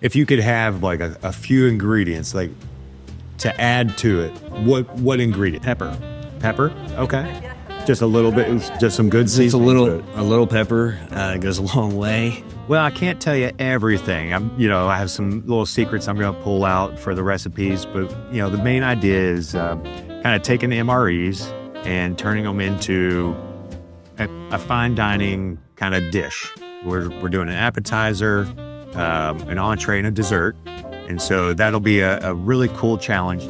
If you could have like a few ingredients, like to add to it, what ingredient? Pepper. Pepper? Okay. Just a little bit, just some good Just a seasoning. little pepper goes a long way. Well, I can't tell you everything. I have some little secrets I'm going to pull out for the recipes, but the main idea is kind of taking the MREs and turning them into a fine dining kind of dish. We're doing an appetizer, an entree, and a dessert, and so that'll be a really cool challenge.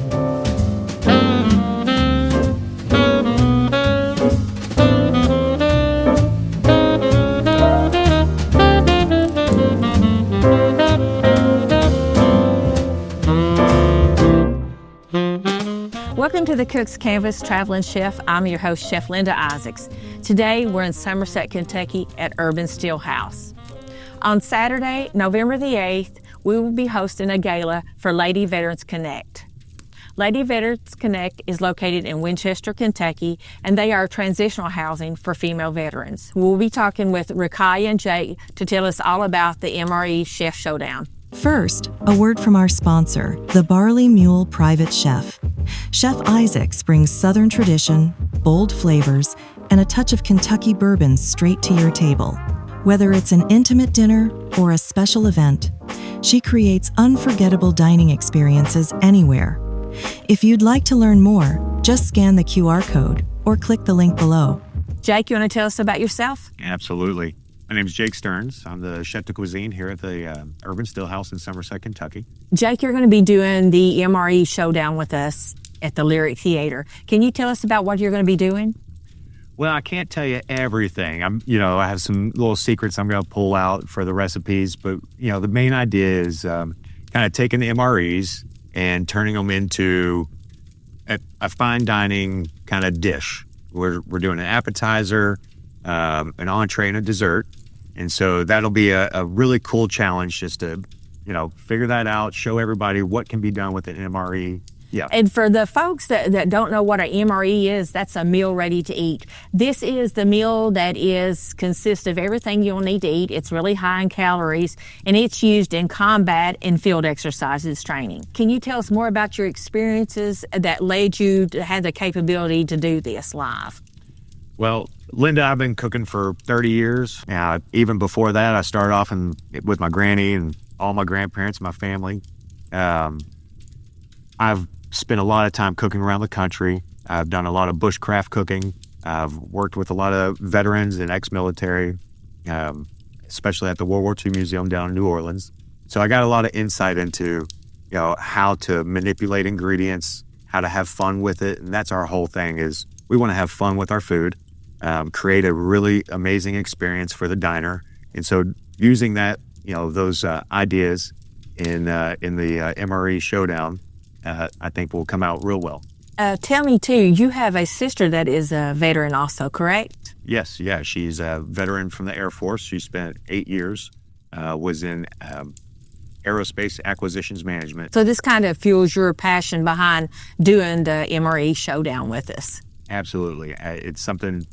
Welcome to the Cook's Canvas Traveling Chef. I'm your host, Chef Linda Isaacs. Today, we're in Somerset, Kentucky at Urban Stillhouse. On Saturday, November the 8th, we will be hosting a gala for Lady Veterans Connect. Lady Veterans Connect is located in Winchester, Kentucky, and they are transitional housing for female veterans. We'll be talking with Rakaya and Jake to tell us all about the MRE Chef Showdown. First, a word from our sponsor, the Barley Mule Private Chef. Chef Isaacs brings Southern tradition, bold flavors, and a touch of Kentucky bourbon straight to your table. Whether it's an intimate dinner or a special event, she creates unforgettable dining experiences anywhere. If you'd like to learn more, just scan the QR code or click the link below. Jake, you want to tell us about yourself? Absolutely. My name is Jake Stearns. I'm the chef de cuisine here at the Urban Stillhouse in Somerset, Kentucky. Jake, you're going to be doing the MRE Showdown with us at the Lyric Theater. Can you tell us about what you're going to be doing? Well, I can't tell you everything. I have some little secrets I'm going to pull out for the recipes, but the main idea is kind of taking the MREs and turning them into a fine dining kind of dish. We're doing an appetizer, an entree, and a dessert. And so that'll be a really cool challenge just to, figure that out, show everybody what can be done with an MRE. Yeah. And for the folks that don't know what an MRE is, that's a meal ready to eat. This is the meal that consists of everything you'll need to eat. It's really high in calories, and it's used in combat and field exercises training. Can you tell us more about your experiences that led you to have the capability to do this live? Well, Linda, I've been cooking for 30 years. Even before that, I started off with my granny and all my grandparents, my family. I've spent a lot of time cooking around the country. I've done a lot of bushcraft cooking. I've worked with a lot of veterans and ex-military, especially at the World War II Museum down in New Orleans. So I got a lot of insight into, how to manipulate ingredients, how to have fun with it. And that's our whole thing is we want to have fun with our food, create a really amazing experience for the diner. And so using that, those ideas in the MRE Showdown, I think will come out real well. Tell me, too, you have a sister that is a veteran also, correct? Yes, yeah. She's a veteran from the Air Force. She spent 8 years, was in aerospace acquisitions management. So this kind of fuels your passion behind doing the MRE Showdown with us. Absolutely. It's something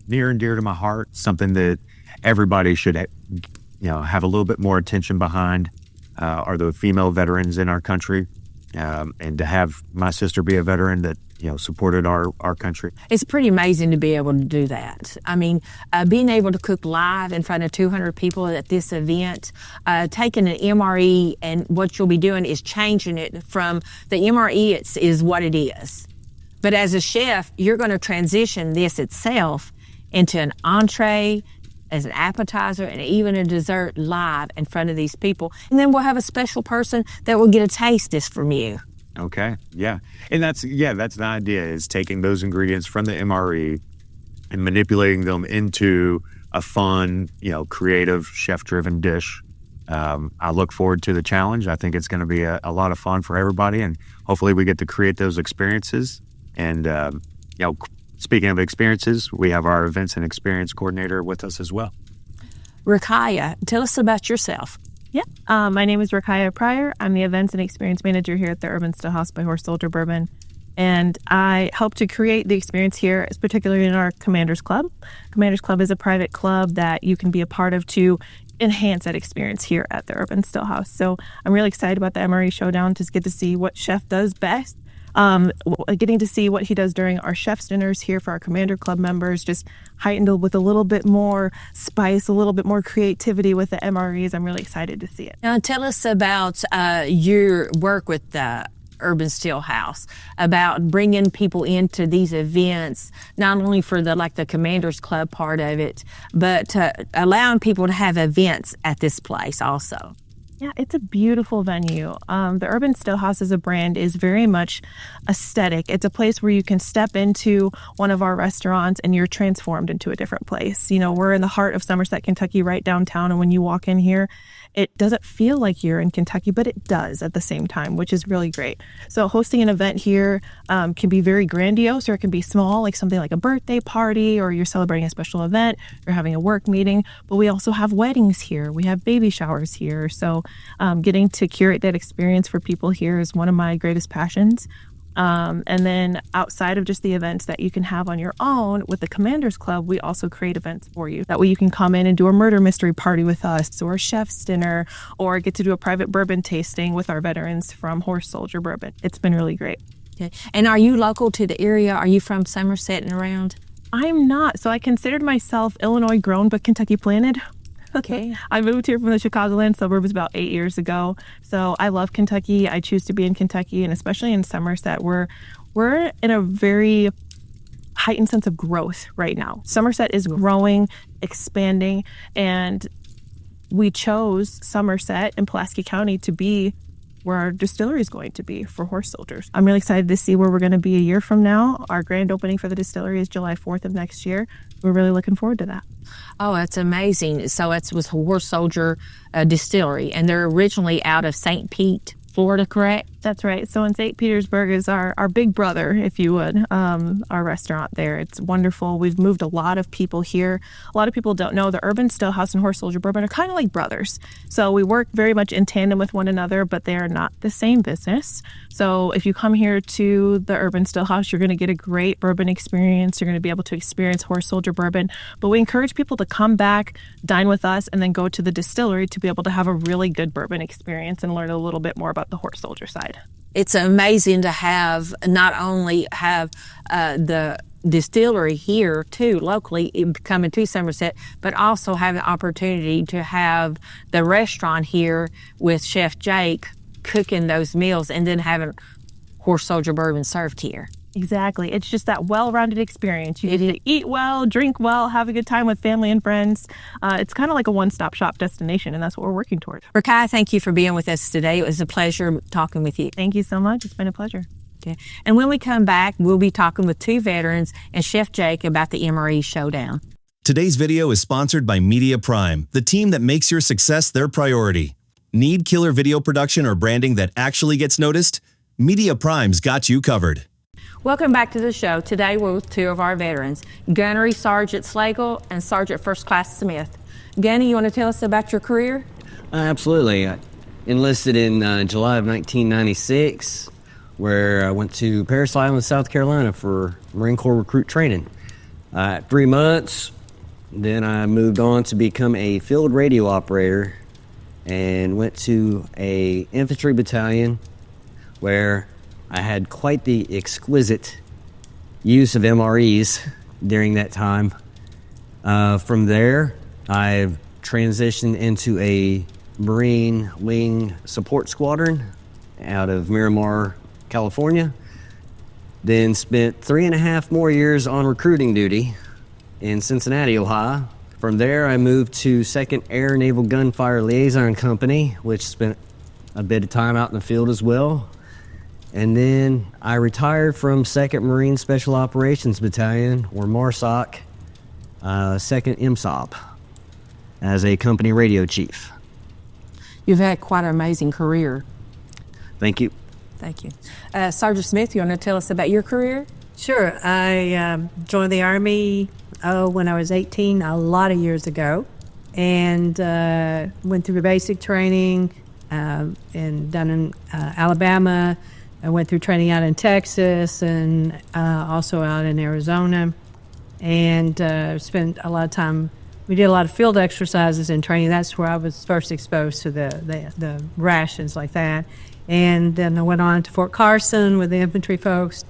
near and dear to my heart, something that everybody should have a little bit more attention behind, are the female veterans in our country. And to have my sister be a veteran that, supported our country. It's pretty amazing to be able to do that. I mean, being able to cook live in front of 200 people at this event, taking an MRE and what you'll be doing is changing it from the MRE is what it is. But as a chef, you're going to transition this itself into an entree, as an appetizer, and even a dessert live in front of these people. And then we'll have a special person that will get a taste this from you. Okay, yeah. And that's the idea, is taking those ingredients from the MRE and manipulating them into a fun, creative, chef-driven dish. I look forward to the challenge. I think it's going to be a lot of fun for everybody, and hopefully we get to create those experiences. And, speaking of experiences, we have our events and experience coordinator with us as well. Rakaya, tell us about yourself. Yeah, my name is Rakaya Pryor. I'm the events and experience manager here at the Urban Stillhouse by Horse Soldier Bourbon. And I help to create the experience here, particularly in our Commanders Club. Commanders Club is a private club that you can be a part of to enhance that experience here at the Urban Stillhouse. So I'm really excited about the MRE Showdown to get to see what Chef does best. Getting to see what he does during our chef's dinners here for our Commander Club members, just heightened with a little bit more spice, a little bit more creativity with the MREs. I'm really excited to see it. Now, tell us about your work with the Urban Stillhouse, about bringing people into these events, not only for the Commanders Club part of it, but allowing people to have events at this place also. Yeah, it's a beautiful venue. The Urban Stillhouse as a brand is very much aesthetic. It's a place where you can step into one of our restaurants and you're transformed into a different place. You know, we're in the heart of Somerset, Kentucky, right downtown. And when you walk in here, it doesn't feel like you're in Kentucky, but it does at the same time, which is really great. So hosting an event here can be very grandiose, or it can be small, like something like a birthday party, or you're celebrating a special event, you're having a work meeting. But we also have weddings here. We have baby showers here. So getting to curate that experience for people here is one of my greatest passions. And then outside of just the events that you can have on your own with the Commanders Club, we also create events for you. That way you can come in and do a murder mystery party with us, or a chef's dinner, or get to do a private bourbon tasting with our veterans from Horse Soldier Bourbon. It's been really great. Okay. And are you local to the area? Are you from Somerset and around? I'm not. So I considered myself Illinois grown, but Kentucky planted. Okay. I moved here from the Chicagoland suburbs about 8 years ago. So I love Kentucky. I choose to be in Kentucky, and especially in Somerset, where we're in a very heightened sense of growth right now. Somerset is growing, expanding, and we chose Somerset and Pulaski County to be where our distillery is going to be for Horse Soldiers. I'm really excited to see where we're going to be a year from now. Our grand opening for the distillery is July 4th of next year. We're really looking forward to that. Oh, that's amazing. So it's with Horse Soldier Distillery, and they're originally out of St. Pete, Florida, correct? That's right. So in St. Petersburg is our big brother, if you would, our restaurant there. It's wonderful. We've moved a lot of people here. A lot of people don't know the Urban Stillhouse and Horse Soldier Bourbon are kind of like brothers. So we work very much in tandem with one another, but they are not the same business. So if you come here to the Urban Stillhouse, you're going to get a great bourbon experience. You're going to be able to experience Horse Soldier Bourbon. But we encourage people to come back, dine with us, and then go to the distillery to be able to have a really good bourbon experience and learn a little bit more about the Horse Soldier side. It's amazing to have not only have the distillery here too locally coming to Somerset, but also have the opportunity to have the restaurant here with Chef Jake cooking those meals and then having Horse Soldier Bourbon served here. Exactly. It's just that well-rounded experience. You get to eat well, drink well, have a good time with family and friends. It's kind of like a one-stop shop destination, and that's what we're working toward. Rakai, thank you for being with us today. It was a pleasure talking with you. Thank you so much. It's been a pleasure. Okay. And when we come back, we'll be talking with two veterans and Chef Jake about the MRE Showdown. Today's video is sponsored by Media Prime, the team that makes your success their priority. Need killer video production or branding that actually gets noticed? Media Prime's got you covered. Welcome back to the show. Today we're with two of our veterans, Gunnery Sergeant Slagle and Sergeant First Class Smith. Gunny, you want to tell us about your career? Absolutely. I enlisted in July of 1996, where I went to Parris Island, South Carolina for Marine Corps recruit training. 3 months, then I moved on to become a field radio operator and went to a infantry battalion where I had quite the exquisite use of MREs during that time. From there, I've transitioned into a Marine Wing Support Squadron out of Miramar, California. Then spent 3.5 more years on recruiting duty in Cincinnati, Ohio. From there, I moved to 2nd Air Naval Gunfire Liaison Company, which spent a bit of time out in the field as well. And then I retired from 2nd Marine Special Operations Battalion, or MARSOC, 2nd MSOP, as a company radio chief. You've had quite an amazing career. Thank you. Thank you. Sergeant Smith, you want to tell us about your career? Sure. I joined the Army when I was 18, a lot of years ago, and went through basic training and done in Alabama. I went through training out in Texas and also out in Arizona, and spent a lot of time we did a lot of field exercises and training. That's where I was first exposed to the rations like that. And then I went on to Fort Carson with the infantry folks,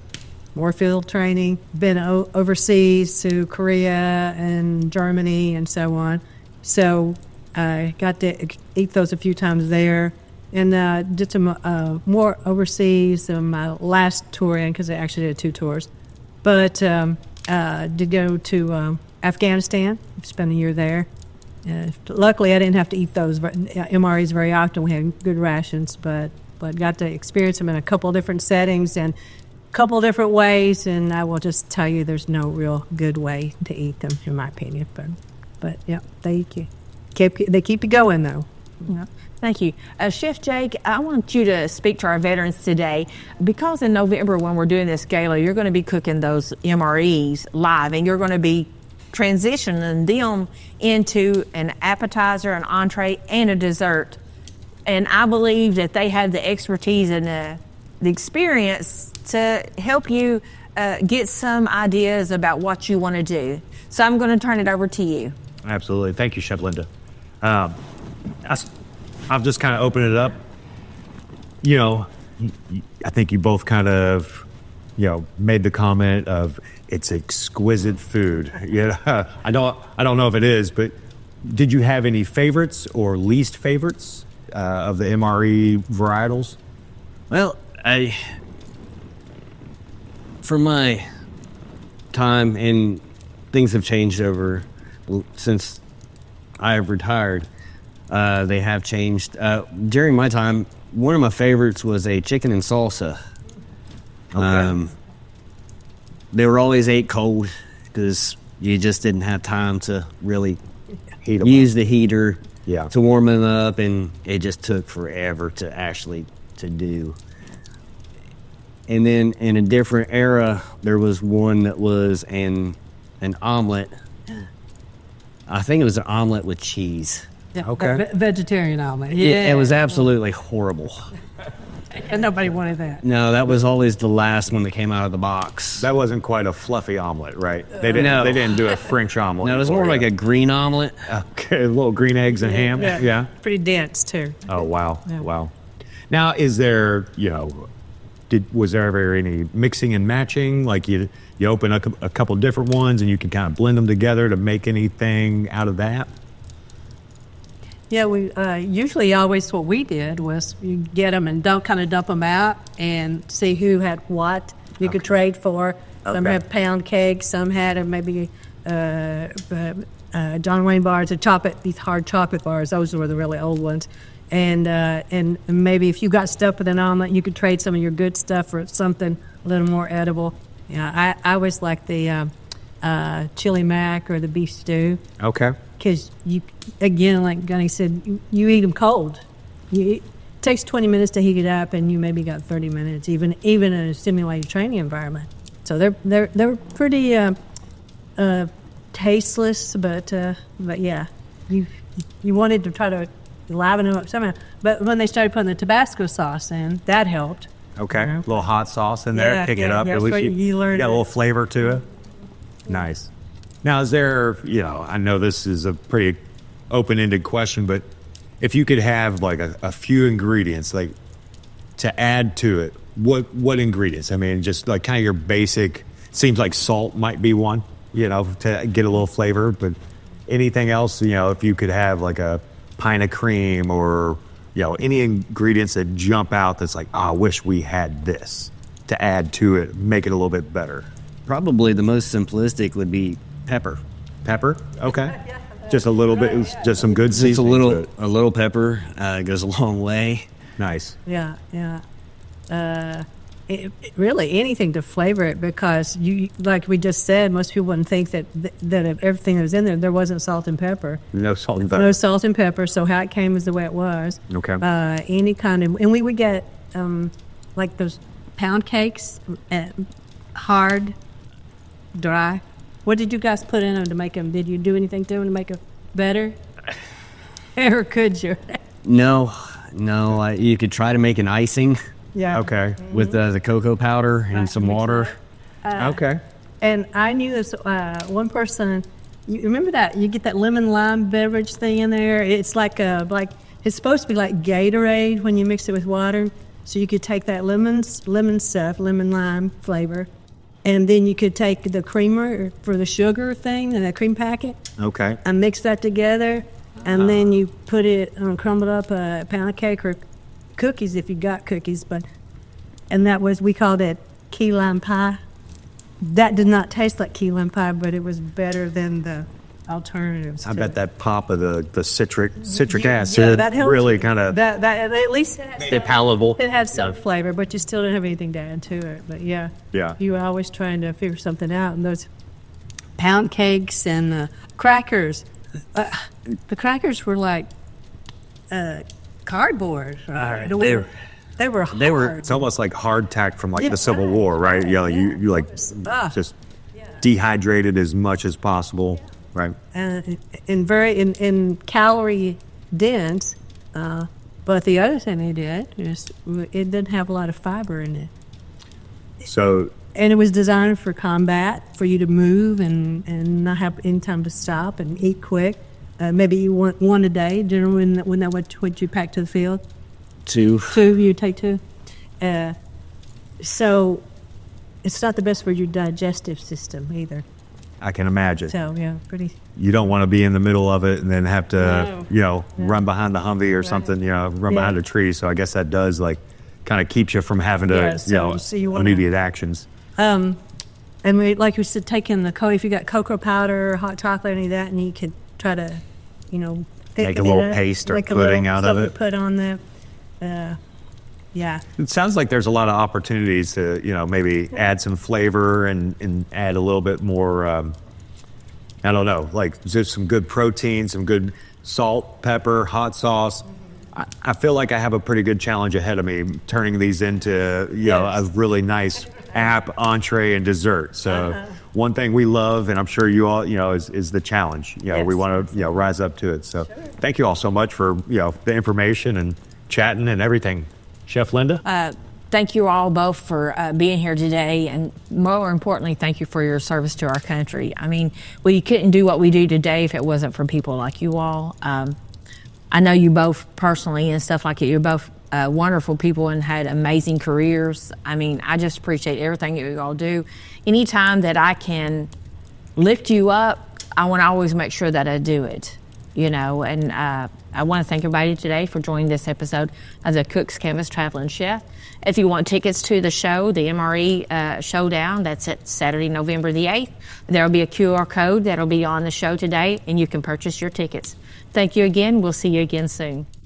more field training, been overseas to Korea and Germany and so on. So I got to eat those a few times there. And did some more overseas on my last tour in, because I actually did 2 tours. But did go to Afghanistan, spent a year there. Luckily, I didn't have to eat those MREs very often. We had good rations, but got to experience them in a couple of different settings and a couple of different ways. And I will just tell you, there's no real good way to eat them, in my opinion. But yeah, they keep you going, though. Yeah. Thank you. Chef Jake, I want you to speak to our veterans today, because in November when we're doing this gala, you're going to be cooking those MREs live, and you're going to be transitioning them into an appetizer, an entree, and a dessert. And I believe that they have the expertise and the experience to help you get some ideas about what you want to do. So I'm going to turn it over to you. Absolutely. Thank you, Chef Linda. I'll just kind of open it up. You know, I think you both kind of, made the comment of it's exquisite food. I don't know if it is, but did you have any favorites or least favorites of the MRE varietals? Well, for my time, and things have changed since I have retired. They have changed. During my time, one of my favorites was a chicken and salsa. Okay. They were always ate cold because you just didn't have time to really use the heater to warm them up, and it just took forever to do. And then in a different era, there was one that was an omelet. I think it was an omelet with cheese. Yeah, okay. Vegetarian omelet. Yeah. It was absolutely horrible. And nobody wanted that. No, that was always the last one that came out of the box. That wasn't quite a fluffy omelet, right? They didn't do a French omelet. No, it was more like a green omelet. Okay, little green eggs and ham. Yeah. Pretty dense, too. Oh, wow. Yeah. Wow. Now, is there, was there ever any mixing and matching? Like you open a couple different ones and you can kind of blend them together to make anything out of that? Yeah, we usually always what we did was you get them and dump them out and see who had what you could trade for. Some had pound cakes, some had maybe John Wayne bars, these hard chocolate bars. Those were the really old ones. And maybe if you got stuff with an omelet, you could trade some of your good stuff for something a little more edible. Yeah, I always like the chili mac or the beef stew. Okay. Because you, again, like Gunny said, you eat them cold. It takes 20 minutes to heat it up, and you maybe got 30 minutes, even in a simulated training environment. So they're pretty tasteless, but yeah, you wanted to try to liven them up somehow. But when they started putting the Tabasco sauce in, that helped. Okay, a little hot sauce in there, pick it up. Yeah, At least you learned got a little flavor to it. Nice. Now, is there, I know this is a pretty open-ended question, but if you could have like a few ingredients, like to add to it, what ingredients? I mean, just like kind of your basic, seems like salt might be one, to get a little flavor, but anything else, if you could have like a pint of cream or, any ingredients that jump out that's like, I wish we had this to add to it, make it a little bit better. Probably the most simplistic would be pepper. Pepper? Okay. Just a little bit, just some good seasoning. Just a little pepper goes a long way. Nice. Yeah. Really anything to flavor it, because you, like we just said, most people wouldn't think that of everything that was in there wasn't salt and pepper. No salt and pepper. No salt and pepper. So how it came is the way it was. Okay. Any kind of, and we would get like those pound cakes, hard, dry. What did you guys put in them to make them? Did you do anything to them to make them better? Or could you? No. You could try to make an icing. Yeah. Okay. With the cocoa powder and some water. Okay. And I knew this one person You remember that? You get that lemon lime beverage thing in there. It's like it's supposed to be like Gatorade when you mix it with water. So you could take that lemon stuff, lemon lime flavor, and then you could take the creamer for the sugar thing and that cream packet. Okay. And mix that together, and then you put it on crumbled up a pound cake or cookies if you got cookies. We called it key lime pie. That did not taste like key lime pie, but it was better than the alternatives. I bet that pop of the citric acid that helped. really kind of That at least They're palatable. it had some flavor, but you still didn't have anything to add to it. But yeah, you were always trying to figure something out. And those pound cakes and crackers, the crackers were like cardboard. They were hard. It's almost like hardtack from like the Civil War, right? Yeah, like you like just dehydrated as much as possible, right? And in calorie dense. But the other thing they did is it didn't have a lot of fiber in it. So. And it was designed for combat, for you to move and not have any time to stop and eat quick. Maybe you want one a day. Generally, when that what you pack to the field. Two. You take two. So it's not the best for your digestive system either. I can imagine. So yeah, pretty. You don't want to be in the middle of it and then have to, run behind the Humvee or something, run behind a tree. So I guess that does like kind of keeps you from having to, immediate actions. And like we said, taking if you got cocoa powder, hot chocolate, any of that, and you could try to, make a little paste or pudding out of it. Put on that. Yeah. It sounds like there's a lot of opportunities to, maybe add some flavor and add a little bit more, I don't know, like just some good protein, some good salt, pepper, hot sauce. I feel like I have a pretty good challenge ahead of me turning these into, a really nice entree and dessert. So one thing we love, and I'm sure you all, is the challenge. We want to, rise up to it. So thank you all so much for, the information and chatting and everything. Chef Linda? Thank you all both for being here today, and more importantly, thank you for your service to our country. I mean, we couldn't do what we do today if it wasn't for people like you all. I know you both personally and stuff like it. You're both wonderful people and had amazing careers. I mean, I just appreciate everything that you all do. Anytime that I can lift you up, I want to always make sure that I do it, and I want to thank everybody today for joining this episode of the Cook's Canvas Traveling Chef. If you want tickets to the show, the MRE Showdown, that's at Saturday, November the 8th. There will be a QR code that will be on the show today, and you can purchase your tickets. Thank you again. We'll see you again soon.